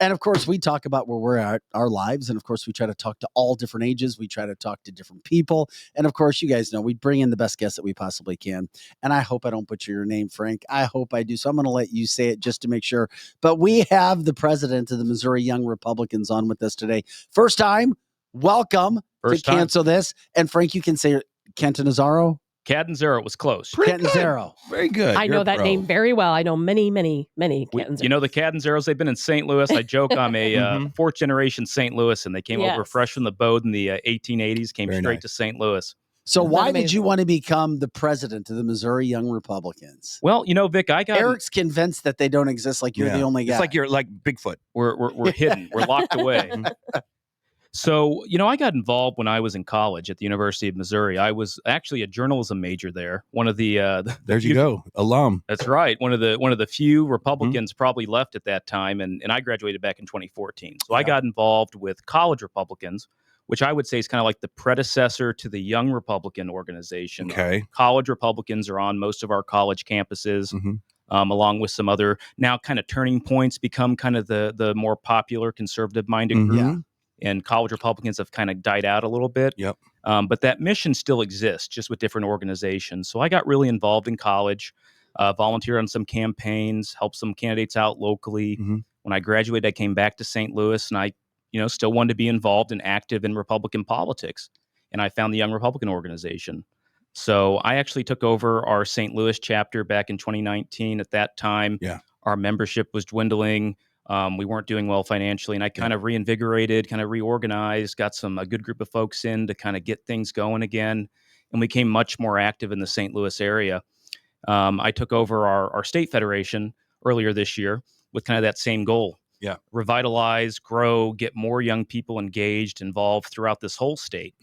And of course, we talk about where we're at, our lives. And of course, we try to talk to all different ages. We try to talk to different people. And of course, you guys know we bring in the best guests that we possibly can. And I hope I don't butcher your name, Frank. I hope I do. So I'm going to let you say it just to make sure. But we have the president of the Missouri Young Republicans on with us today. First time. Welcome to Cancel This. And Frank, you can say Catanzaro. Catanzaro was close. Catanzaro. Very good. I know that name very well. I know many Catanzaros. You know the Catanzaros, they've been in St. Louis. I joke I'm a fourth generation St. Louis, and they came over fresh from the boat in the 1880s, came straight to St. Louis. So why did you want to become the president of the Missouri Young Republicans? Well, you know, Vic, Eric's convinced that they don't exist, like you're the only guy. It's like you're like Bigfoot. We're hidden. We're locked away. So, you know, I got involved when I was in college at the University of Missouri. I was actually a journalism major there. One of the there you go, alum. That's right. One of the few Republicans probably left at that time, and I graduated back in 2014. So I got involved with college Republicans, which I would say is kind of like the predecessor to the Young Republican organization. Okay, college Republicans are on most of our college campuses. Along with some other now kind of turning points, become kind of the more popular conservative minded group. Yeah. And college Republicans have kind of died out a little bit. Yep. But that mission still exists, just with different organizations. So I got really involved in college, volunteered on some campaigns, helped some candidates out locally. When I graduated, I came back to St. Louis, and I, still wanted to be involved and active in Republican politics. And I found the Young Republican organization. So I actually took over our St. Louis chapter back in 2019. At that time, our membership was dwindling. We weren't doing well financially, and I kind of reinvigorated, kind of reorganized, got a good group of folks in to kind of get things going again, and we became much more active in the St. Louis area. I took over our state federation earlier this year with kind of that same goal. Yeah. Revitalize, grow, get more young people engaged, involved throughout this whole state.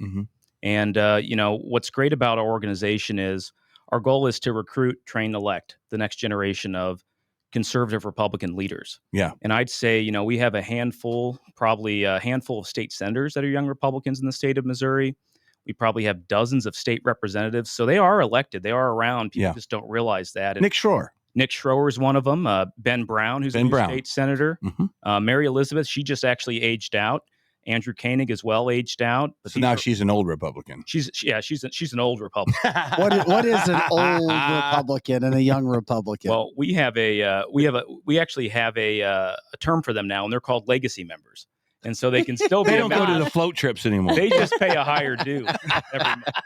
And, what's great about our organization is our goal is to recruit, train, elect the next generation of conservative Republican leaders. Yeah. And I'd say, we have probably a handful of state senators that are young Republicans in the state of Missouri. We probably have dozens of state representatives. So they are elected. They are around. People just don't realize that. And Nick Schroer is one of them. Ben Brown, who's a new state senator. Mary Elizabeth, she just actually aged out. Andrew Koenig as well aged out. But so now she's an old Republican. She's an old Republican. What is an old Republican and a young Republican? Well, we actually have a term for them now, and they're called legacy members. And so they can still be. They don't go to the float trips anymore. They just pay a higher due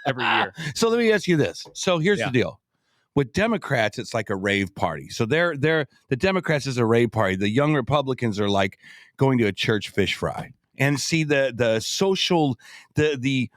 every year. So let me ask you this. So here's the deal. With Democrats, it's like a rave party. So the Democrats is a rave party. The young Republicans are like going to a church fish fry. And see the social, the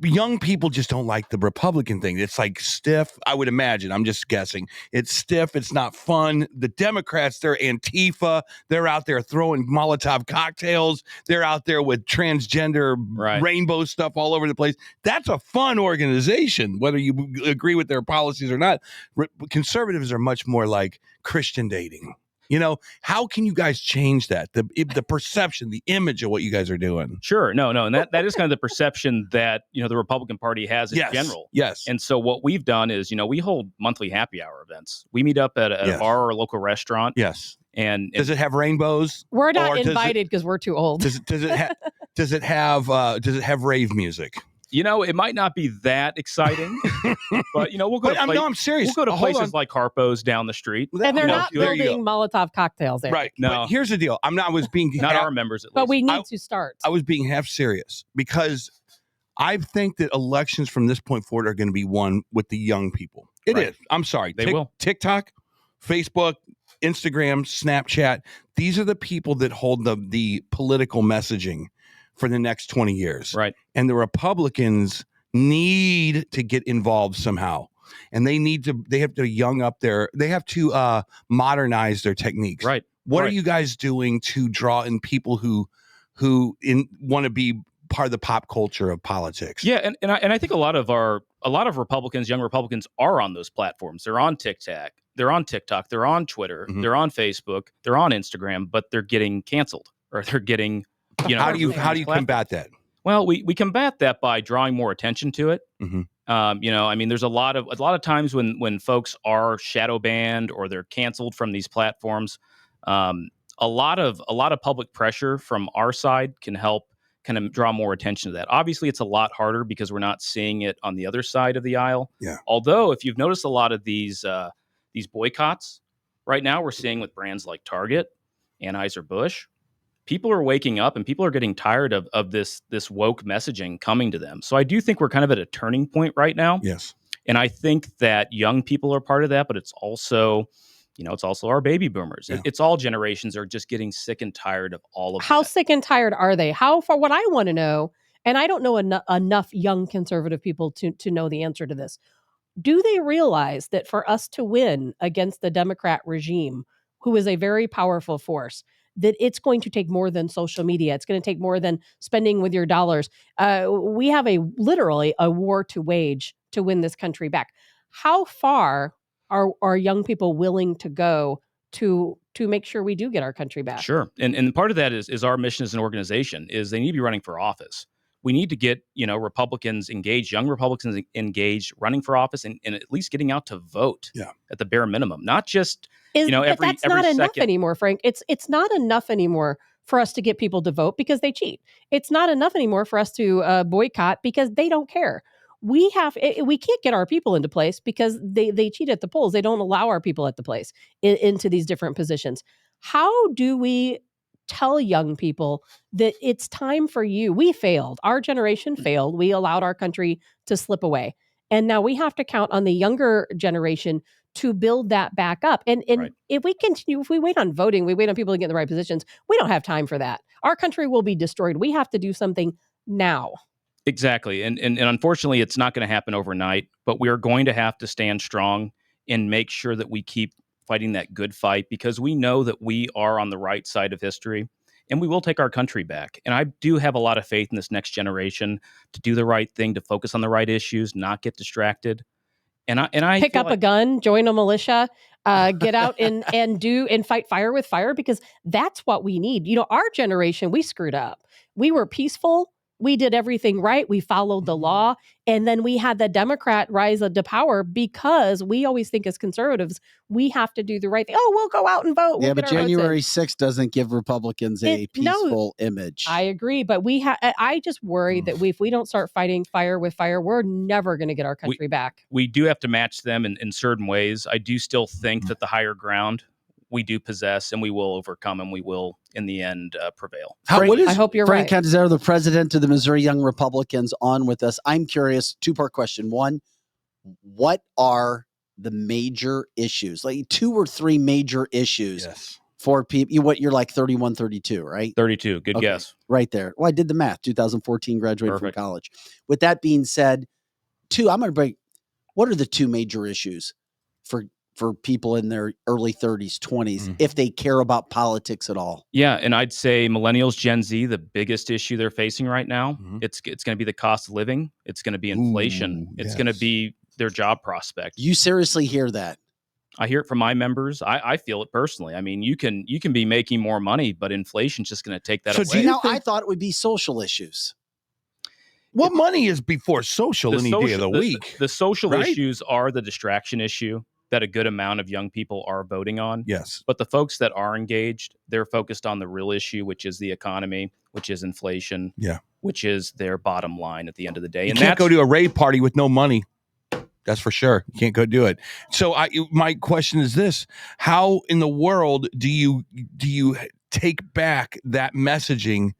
young people just don't like the Republican thing. It's like stiff. I would imagine. I'm just guessing. It's stiff. It's not fun. The Democrats, they're Antifa. They're out there throwing Molotov cocktails. They're out there with transgender rainbow stuff all over the place. That's a fun organization, whether you agree with their policies or not. Conservatives are much more like Christian dating. How can you guys change that? The perception, the image of what you guys are doing. Sure. No. And that is kind of the perception that, the Republican Party has in general. Yes. And so what we've done is, we hold monthly happy hour events. We meet up at a bar or a local restaurant. Yes. And does it have rainbows? We're not invited because we're too old. Does it have rave music? It might not be that exciting, but we'll go. I'm serious. We'll go to places like Harpo's down the street, and they're not building Molotov cocktails there. Right? No. But here's the deal. I was being not our members, at least. But we need to start. I was being half serious because I think that elections from this point forward are going to be won with the young people. It is. I'm sorry. They will. TikTok, Facebook, Instagram, Snapchat. These are the people that hold the political messaging for the next 20 years. Right. And the Republicans need to get involved somehow. And they have to modernize their techniques. Right. What are you guys doing to draw in people who want to be part of the pop culture of politics? Yeah. And I think a lot of Republicans, young Republicans, are on those platforms. They're on TikTok. They're on Twitter. They're on Facebook. They're on Instagram, but they're getting canceled or they're getting, how do you combat that? Well, we combat that by drawing more attention to it. There's a lot of times when folks are shadow banned or they're canceled from these platforms. a lot of public pressure from our side can help kind of draw more attention to that. Obviously, it's a lot harder because we're not seeing it on the other side of the aisle. Yeah. Although, if you've noticed a lot of these boycotts right now, we're seeing with brands like Target, Anheuser-Busch, people are waking up and people are getting tired of this woke messaging coming to them. So I do think we're kind of at a turning point right now. Yes. And I think that young people are part of that, but it's also, it's also our baby boomers. Yeah. It's all generations are just getting sick and tired of all of How that. sick and tired are they? How far? What I want to know, and I don't know enough young conservative people to know the answer to this. Do they realize that for us to win against the Democrat regime, who is a very powerful force, that it's going to take more than social media? It's going to take more than spending with your dollars. We have literally a war to wage to win this country back. How far are young people willing to go to make sure we do get our country back? Sure. And part of that is our mission as an organization is they need to be running for office. We need to get, Republicans engaged, young Republicans engaged, running for office and at least getting out to vote at the bare minimum, not just, But that's not enough anymore, Frank. It's not enough anymore for us to get people to vote because they cheat. It's not enough anymore for us to boycott because they don't care. We can't get our people into place because they cheat at the polls. They don't allow our people at the place into these different positions. How do we tell young people that it's time for you? We failed. Our generation failed. We allowed our country to slip away. And now we have to count on the younger generation to build that back up. And Right. if we wait on voting, we wait on people to get in the right positions, we don't have time for that. Our country will be destroyed. We have to do something now. Exactly. And unfortunately, it's not going to happen overnight, but we are going to have to stand strong and make sure that we keep fighting that good fight because we know that we are on the right side of history and we will take our country back. And I do have a lot of faith in this next generation to do the right thing, to focus on the right issues, not get distracted. And I pick up a gun, join a militia, get out and fight fire with fire because that's what we need. Our generation, we screwed up. We were peaceful. We did everything right. We followed the law. And then we had the Democrat rise to power because we always think as conservatives, we have to do the right thing. Oh, we'll go out and vote. Yeah, but January 6th doesn't give Republicans a peaceful image. I agree. But I just worry that if we don't start fighting fire with fire, we're never going to get our country back. We do have to match them in certain ways. I do still think that the higher ground we do possess and we will overcome and we will in the end prevail. I hope you're Frank right. Catanzaro, the president of the Missouri Young Republicans, on with us. I'm curious, two-part question. One, what are the major issues, like 2 or 3 major issues for people? You're like 31, 32, right? 32. Good guess. Right there. Well, I did the math. 2014 graduated from college. With that being said, I'm going to break. What are the 2 major issues for people in their early 30s, 20s, if they care about politics at all? Yeah, and I'd say millennials, Gen Z, the biggest issue they're facing right now, it's going to be the cost of living. It's going to be inflation. It's going to be their job prospect. You seriously hear that? I hear it from my members. I feel it personally. I mean, you can be making more money, but inflation's just going to take that away. I thought it would be social issues. Well, money is before social any day of the week. The social issues are the distraction issue that a good amount of young people are voting on. Yes. But the folks that are engaged, they're focused on the real issue, which is the economy, which is inflation, which is their bottom line at the end of the day. You can't go to a rave party with no money. That's for sure. You can't go do it. So my question is this: how in the world do you take back that messaging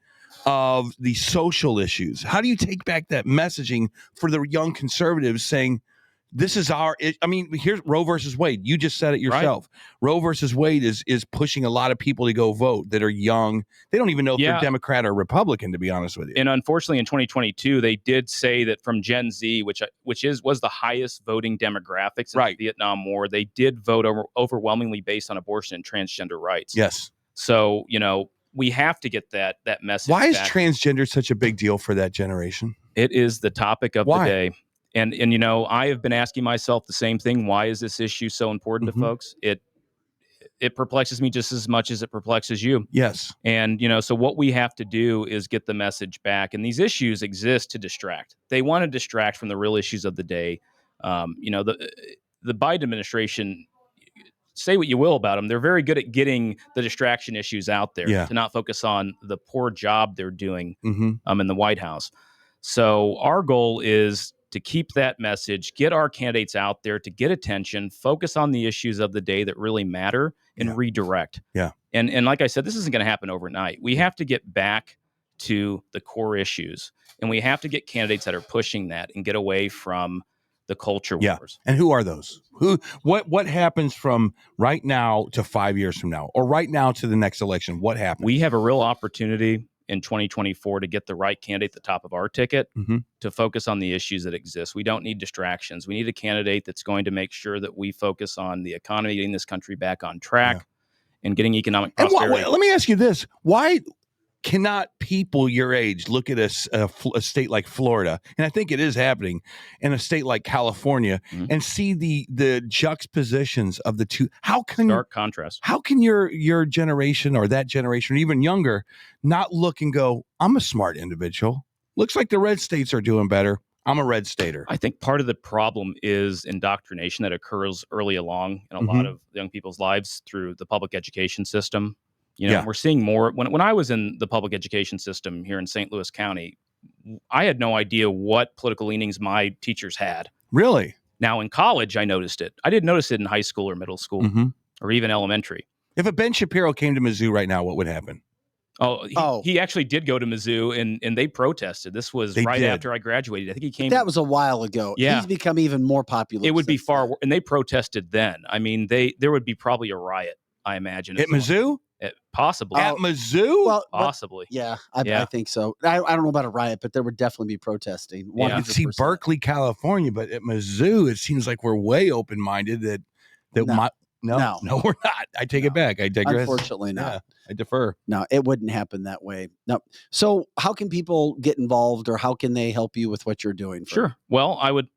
of the social issues? How do you take back that messaging for the young conservatives saying, this is here's Roe versus Wade. You just said it yourself. Right. Roe versus Wade is pushing a lot of people to go vote that are young. They don't even know if they're Democrat or Republican, to be honest with you. And unfortunately, in 2022, they did say that from Gen Z, which was the highest voting demographics in the Vietnam War, they did vote overwhelmingly based on abortion and transgender rights. Yes. So, we have to get that message. Why is transgender such a big deal for that generation? It is the topic of the day. And I have been asking myself the same thing. Why is this issue so important to folks? It perplexes me just as much as it perplexes you. Yes. And, so what we have to do is get the message back. And these issues exist to distract. They want to distract from the real issues of the day. The Biden administration say what you will about them, they're very good at getting the distraction issues out there Yeah. to not focus on the poor job they're doing Mm-hmm. in the White House. So our goal is to keep that message, get our candidates out there to get attention, focus on the issues of the day that really matter, and redirect. Yeah. And like I said, this isn't going to happen overnight. We have to get back to the core issues, and we have to get candidates that are pushing that and get away from the culture wars. And who are those? What happens from right now to 5 years from now, or right now to the next election? What happens? We have a real opportunity in 2024 to get the right candidate at the top of our ticket to focus on the issues that exist. We don't need distractions. We need a candidate that's going to make sure that we focus on the economy, getting this country back on track, and getting economic prosperity. Let me ask you this. Why cannot people your age look at a state like Florida, and I think it is happening, in a state like California, and see the juxtapositions of the two? How can stark contrast? How can your generation, or that generation, or even younger, not look and go, I'm a smart individual. Looks like the red states are doing better. I'm a red stater. I think part of the problem is indoctrination that occurs early along in a lot of young people's lives through the public education system. You know, we're seeing more. When I was in the public education system here in St. Louis County, I had no idea what political leanings my teachers had. Really? Now in college, I noticed it. I didn't notice it in high school or middle school or even elementary. If a Ben Shapiro came to Mizzou right now, what would happen? He actually did go to Mizzou, and they protested. This was after I graduated. I think he came. But that was a while ago. Yeah. He's become even more popular. It would be far worse. And they protested then. I mean, there would be probably a riot, I imagine. At Mizzou? Possibly. At Mizzou? Well, possibly. I think so. I don't know about a riot, but there would definitely be protesting. 100%. You could see Berkeley, California, but at Mizzou, it seems like we're way open-minded that No, we're not. I take it back. I digress. Unfortunately not. Yeah, I defer. No, it wouldn't happen that way. No. So how can people get involved, or how can they help you with what you're doing? Sure. Well, I would,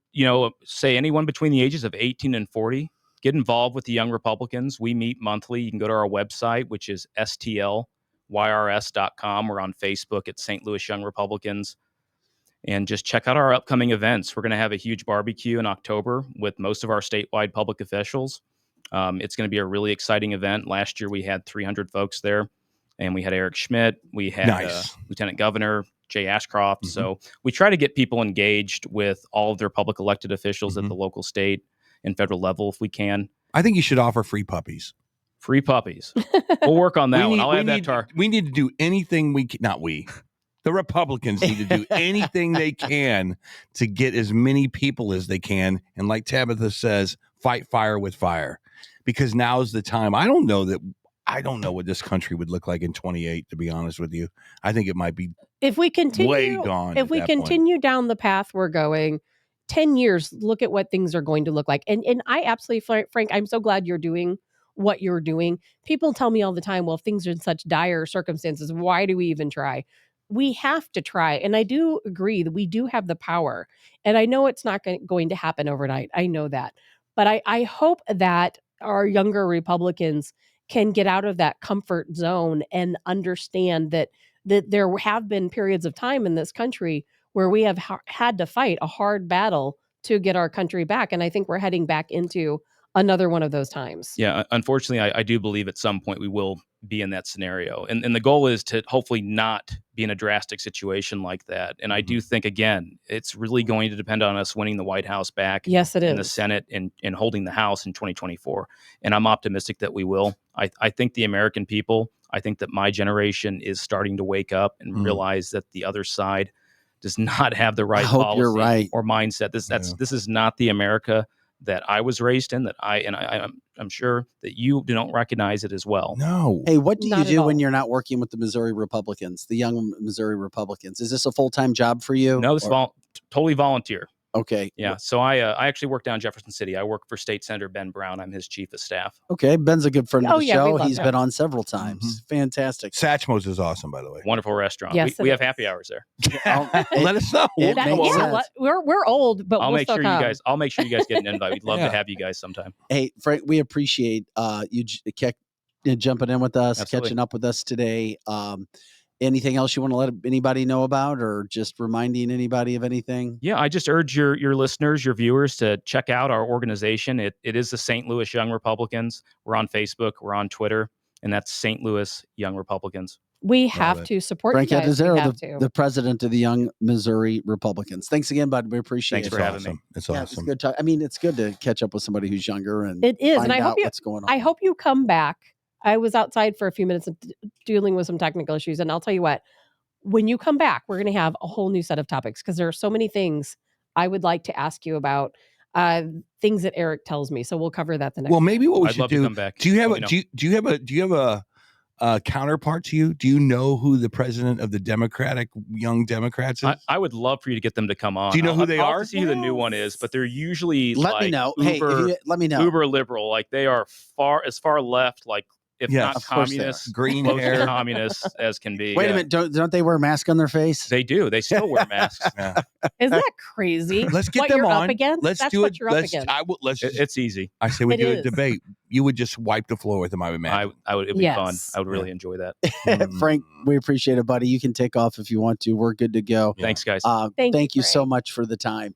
say anyone between the ages of 18 and 40, get involved with the Young Republicans. We meet monthly. You can go to our website, which is stlyrs.com. We're on Facebook at St. Louis Young Republicans. And just check out our upcoming events. We're going to have a huge barbecue in October with most of our statewide public officials. It's going to be a really exciting event. Last year, we had 300 folks there, and we had Eric Schmidt. We had Lieutenant Governor Jay Ashcroft. So we try to get people engaged with all of their public elected officials at the local, state, and federal level if we can. I think you should offer free puppies. Free puppies. We'll work on that one. I'll add that to our... We need to do anything we can. Not we. The Republicans need to do anything they can to get as many people as they can. And like Tabitha says, fight fire with fire. Because now's the time. I don't know what this country would look like in 28, to be honest with you. I think it might be way gone. If we continue down the path we're going, 10 years, look at what things are going to look like. And I absolutely, Frank, I'm so glad you're doing what you're doing. People tell me all the time, well, if things are in such dire circumstances, why do we even try? We have to try. And I do agree that we do have the power. And I know it's not going to happen overnight. I know that. But I hope that our younger Republicans can get out of that comfort zone and understand that there have been periods of time in this country where we have had to fight a hard battle to get our country back. And I think we're heading back into another one of those times. Yeah, unfortunately, I do believe at some point we will be in that scenario. And the goal is to hopefully not be in a drastic situation like that. And I do think, again, it's really going to depend on us winning the White House back. Yes, it is. And the Senate and holding the House in 2024. And I'm optimistic that we will. I think the American people, I think that my generation is starting to wake up and realize that the other side does not have the right policy or mindset. This is not the America that I was raised in, I'm sure that you don't recognize it as well. No. Hey, what do you do when you're not working with the Missouri Republicans, the young Missouri Republicans? Is this a full-time job for you? No, it's totally volunteer. Okay. Yeah. So I actually work down in Jefferson City. I work for State Senator Ben Brown. I'm his chief of staff. Okay. Ben's a good friend of the show. He's him. Been on several times. Fantastic. Satchmo's is awesome, by the way. Wonderful restaurant. Yes, we have happy hours there. Let us know. We're old, but I'll we'll make sure you guys get an invite. We'd love to have you guys sometime. Hey, Frank, we appreciate you jumping in with us, Absolutely. catching up with us today. Anything else you want to let anybody know about, or just reminding anybody of anything? Yeah, I just urge your listeners, your viewers, to check out our organization. It is the St. Louis Young Republicans. We're on Facebook, we're on Twitter, and that's St. Louis Young Republicans. We have to support Frank you guys. We Catanzaro, have to. the president of the Young Missouri Republicans. Thanks again, bud. We appreciate Thanks it. for having me. It's Yeah, awesome. it's good talk. I mean, it's good to catch up with somebody who's younger and it is, find and out what's going on. I hope you come back. I was outside for a few minutes dealing with some technical issues, and I'll tell you what. When you come back, we're going to have a whole new set of topics because there are so many things I would like to ask you about. Things that Eric tells me, so we'll cover that the next. Well, maybe what we I'd should love do. to come back. Do you have Let a me know. do you have a counterpart to you? Do you know who the president of the Democratic Young Democrats is? I would love for you to get them to come on. Do you know who they I'll are? have to see who the new one is, but they're usually Let me know. Hey, if uber, let me know. uber liberal. Like they are as far left, like if Yes, not of course they are. communists, Green close hair. to communists as can be. Wait a minute. Don't they wear a mask on their face? They do. They still wear masks. Yeah. Isn't that crazy? Let's get what them you're on. Up against? Let's That's do what it. you're up against. It's easy. I say we It do a is. debate. You would just wipe the floor with them, I would imagine. I would. It'd be fun. Yes. I would really enjoy that. Frank, we appreciate it, buddy. You can take off if you want to. We're good to go. Thanks, guys. Thank you Frank. so much for the time.